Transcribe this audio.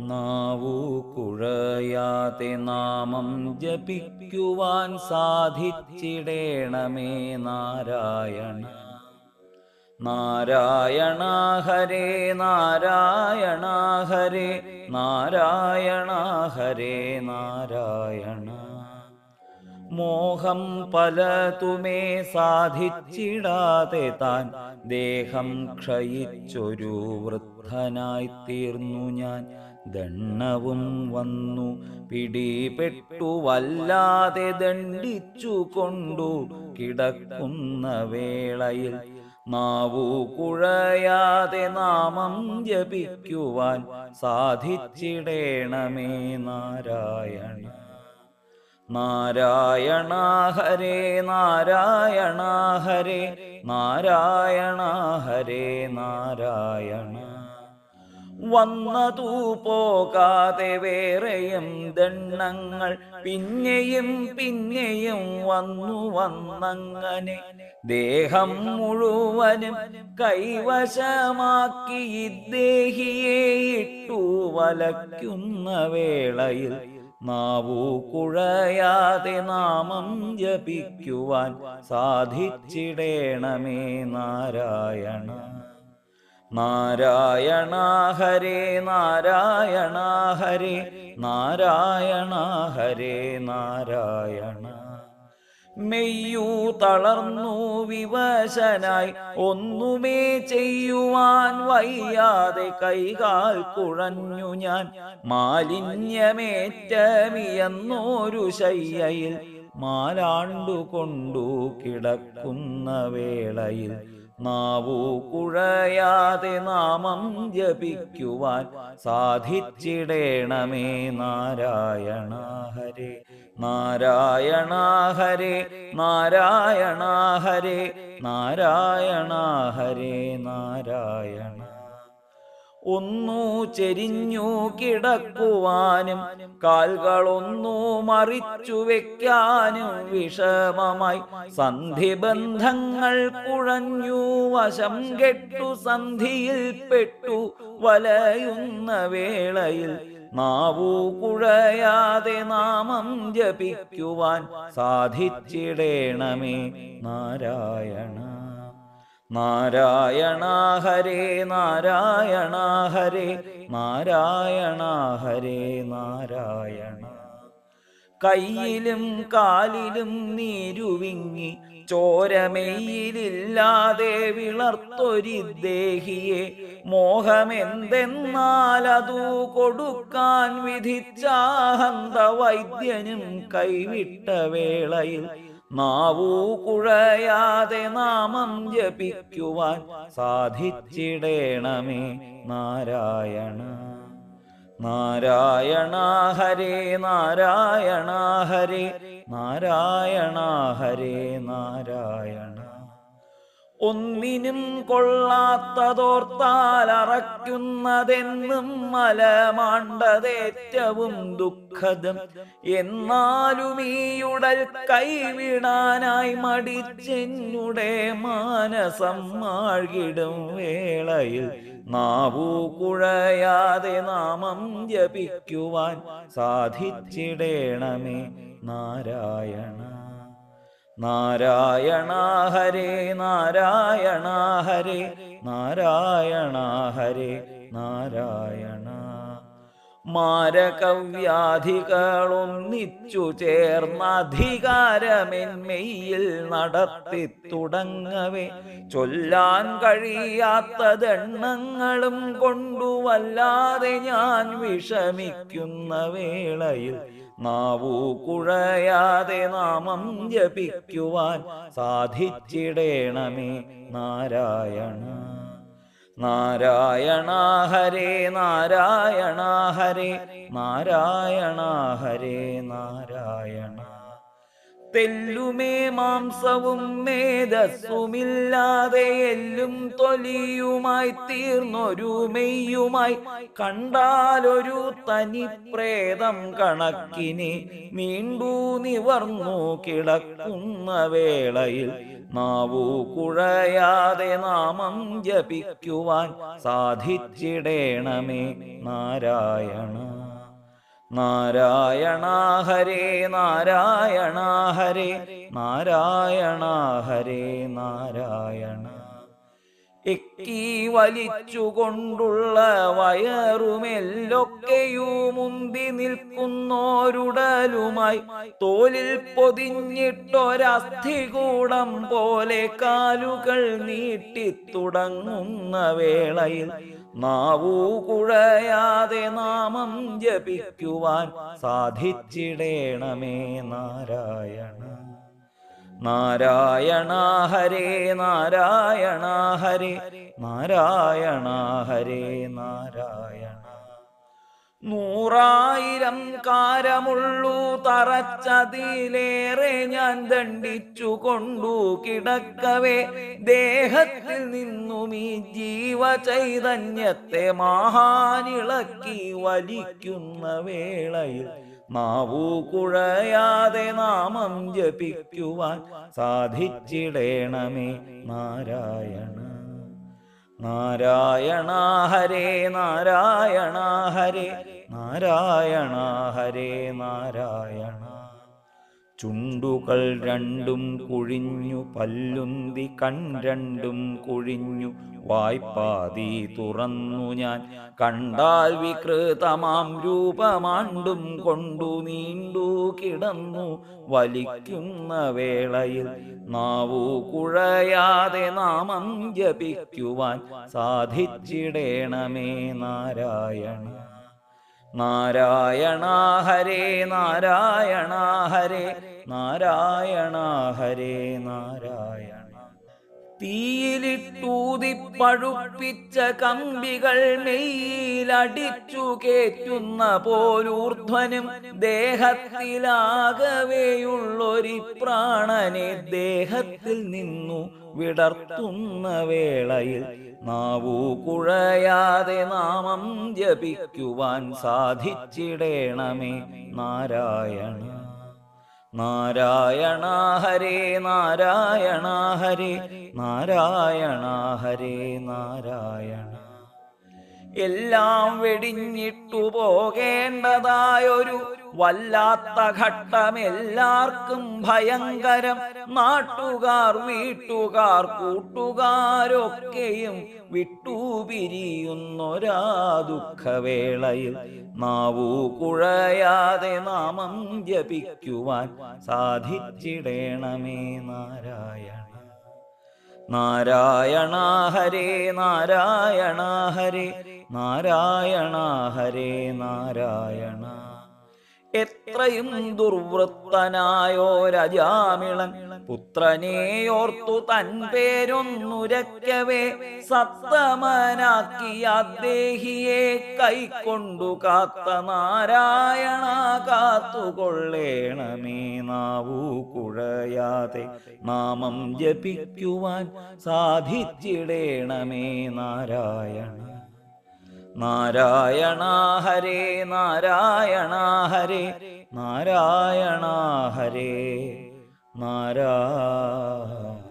നാവു കുഴയാതെ നാമം ജപിക്കുവാൻ സാധിച്ചിടേണമേ നാരായണ. നാരായണ ഹരേ നാരായണ ഹരേ നാരായണ ഹരേ നാരായണ. മോഹം പലതുമേ സാധിച്ചിടാതെ താൻ ദേഹം ക്ഷയിച്ചൊരു വൃദ്ധനായി തീർന്നു ഞാൻ. ദണ്ണവും വന്നു പിടിപെട്ടു വല്ലാതെ ദണ്ഡിച്ചു കൊണ്ടു കിടക്കുന്ന വേളയിൽ നാവു കുഴയാതെ നാമം ജപിക്കുവാൻ സാധിച്ചിടേണമേ നാരായണ. നാരായണ ഹരേ നാരായണ ഹരേ നാരായണ ഹരേ നാരായണ. വന്നതു പോകാതെ വേറെയും ദണ്ണങ്ങൾ പിന്നെയും പിന്നെയും വന്നങ്ങനെ ദേഹം മുഴുവനും കൈവശമാക്കി ഇദ്ദേഹിയെ ഇട്ടു വലയ്ക്കുന്ന വേളയിൽ നാവു കുഴയാതെ നാമം ജപിക്കുവാൻ സാധിച്ചിടേണമേ നാരായണ. നാരായണ ഹരേ നാരായണ ഹരേ നാരായണ ഹരേ നാരായണ. മെയ്യു തളർന്നു വിവശനായി ഒന്നുമേ ചെയ്യുവാൻ വയ്യാതെ കൈകാൽ കുഴഞ്ഞു ഞാൻ. മാലിന്യമേറ്റമിയെന്നൊരു ശയ്യയിൽ മാലാണ്ടുകൊണ്ടു കിടക്കുന്ന വേളയിൽ നാവു കുഴയാതെ നാമം ജപിക്കുവാൻ സാധിച്ചിടേണമേ നാരായണ ഹരേ നാരായണ ഹരേ നാരായണ ഹരേ നാരായണ ഹരേ നാരായണ. ഒന്നു ചെരിഞ്ഞു കിടക്കുവാനും കാൽകളൊന്നു മറിച്ചു വെക്കാനും വിഷമമായി സന്ധിബന്ധങ്ങൾ കുഴഞ്ഞു വശം കെട്ടു സന്ധിയിൽ പെട്ടു വലയുന്ന വേളയിൽ നാവു കുഴയാതെ നാമം ജപിക്കുവാൻ സാധിച്ചിടേണമേ നാരായണ. നാരായണ ഹരേ നാരായണ ഹരേ നാരായണ ഹരേ നാരായണ. കയ്യിലും കാലിലും നീരുവിങ്ങി ചോരമെയിലില്ലാതെ വിളർത്തൊരിദ്ദേഹിയെ മോഹമെന്തെന്നാലതു കൊടുക്കാൻ വിധിച്ചാഹന്ത വൈദ്യനും കൈവിട്ട വേളയിൽ നാവു കുഴയാതെ നാമം ജപിക്കുവാൻ സാധിച്ചിടേണമേ നാരായണ. നാരായണ ഹരേ നാരായണ ഹരേ നാരായണ ഹരേ നാരായണ. ഒന്നിനും കൊള്ളാത്തതോർത്താൽ അറയ്ക്കുന്നതെന്നും മലമാണ്ടതേറ്റവും ദുഃഖദം. എന്നാലും ഈയുടൽ കൈവിടാനായി മടിച്ചെന്നുടെ മാനസം മാഴ്കിടും വേളയിൽ നാവു കുഴയാതെ നാമം ജപിക്കുവാൻ സാധിച്ചിടേണമേ നാരായണ. നാരായണ ഹരേ നാരായണ ഹരേ നാരായണ ഹരേ നാരായണ. മാരകവ്യാധികളൊന്നിച്ചു ചേർന്ന അധികാരമെന്മയിൽ നടത്തി തുടങ്ങവേ ചൊല്ലാൻ കഴിയാത്തതെണ്ണങ്ങളും കൊണ്ടുവല്ലാതെ ഞാൻ വിഷമിക്കുന്ന വേളയിൽ നാവു കുഴയാതെ നാമം ജപിക്കുവാൻ സാധിച്ചിടേണമേ നാരായണ. നാരായണ ഹരേ നാരായണ ഹരേ നാരായണ ഹരേ നാരായണ. തെല്ലുമേ മാംസവും മേധസ്സുമില്ലാതെ എല്ലും തൊലിയുമായി തീർന്നൊരു മെയ്യുമായി കണ്ടാലൊരു തനി പ്രേതം കണക്കിനെ നീണ്ടു നിവർന്നു കിടക്കുന്ന വേളയിൽ നാവു കുഴയാതെ നാമം ജപിക്കുവാൻ സാധിച്ചിടേണമേ നാരായണ. നാരായണ ഹരേ നാരായണ ഹരേ നാരായണ ഹരേ നാരായണ. എക്കി വലിച്ചുകൊണ്ടുള്ള വയറുമെല്ലൊക്കെയുമുന്തി നിൽക്കുന്നോരുടലുമായി തോലിൽ പൊതിഞ്ഞിട്ടൊരസ്ഥികൂടം പോലെ കാലുകൾ നീട്ടിത്തുടങ്ങുന്ന വേളയിൽ നാവു കുഴയാതെ നാമം ജപിക്കുവാൻ സാധിച്ചിടേണമേ നാരായണ. നാരായണ ഹരേ നാരായണ ഹരേ നാരായണ ഹരേ നാരായണ. 100,000 കാരമുള്ളൂ തറച്ചതിലേറെ ഞാൻ ദണ്ഡിച്ചു കൊണ്ടു കിടക്കവേ ദേഹത്തിൽ നിന്നും ഈ ജീവചൈതന്യത്തെ മഹാനിളക്കി വലിക്കുന്ന വേളയിൽ നാവു കുഴയാതെ നാമം ജപിക്കുവാൻ സാധിച്ചിടേണമേ നാരായണ. നാരായണ ഹരേ നാരായണ ഹരേ നാരായണ ഹരേ നാരായണ. ചുണ്ടുകൾ രണ്ടും കുഴിഞ്ഞു പല്ലുന്തി കൺരണ്ടും കുഴിഞ്ഞു വായ്പാതി തുറന്നു ഞാൻ കണ്ടാൽ വികൃതമാം രൂപമാണ്ടും കൊണ്ടു നീണ്ടു കിടന്നു വലിക്കുന്ന വേളയിൽ നാവു കുഴയാതെ നാമം ജപിക്കുവാൻ സാധിച്ചിടേണമേ നാരായണ. നാരായണ ഹരേ നാരായണ ഹരേ നാരായണ ഹരേ നാരായണ. തീയിലിട്ടൂതി പഴുപ്പിച്ച കമ്പികൾ മെയ്യിലടിച്ചു കേറ്റുന്ന പോലൂർധ്വനും ദേഹത്തിലാകവെയുള്ളൊരു പ്രാണനെ ദേഹത്തിൽ നിന്നു വിടർത്തുന്ന വേളയിൽ നാവു കുഴയാതെ നാമം ജപിക്കുവാൻ സാധിച്ചിടേണമേ നാരായണ. നാരായണ ഹരേ നാരായണ ഹരേ നാരായണ ഹരേ നാരായണ. എല്ലാം വെടിഞ്ഞിട്ടു പോകേണ്ടതായൊരു വല്ലാത്ത ഘട്ടം എല്ലാവർക്കും ഭയങ്കരം. നാട്ടുകാർ വീട്ടുകാർ കൂട്ടുകാരൊക്കെയും വിട്ടുപിരിയുന്നൊരാ ദുഃഖവേളയിൽ നാവു കുഴയാതെ നാമം ജപിക്കുവാൻ സാധിച്ചിടേണമേ നാരായണ. നാരായണ ഹരേ നാരായണ ഹരേ നാരായണ ഹരേ നാരായണ. എത്രയും ദുർവൃത്തനായോരജാമിളൻ പുത്രനെയോർത്തു തൻ പേരൊന്നുരയ്ക്കവേ സത്തമനാക്കിയ ദേഹിയെ കൈക്കൊണ്ടു കാത്ത നാരായണ കാത്തുകൊള്ളേണമേ നാവു കുഴയാതെ നാമം ജപിക്കുവാൻ സാധിച്ചിടേണമേ നാരായണ. നാരായണ ഹരേ നാരായണ ഹരേ നാരായണ ഹരേ നാരായണ.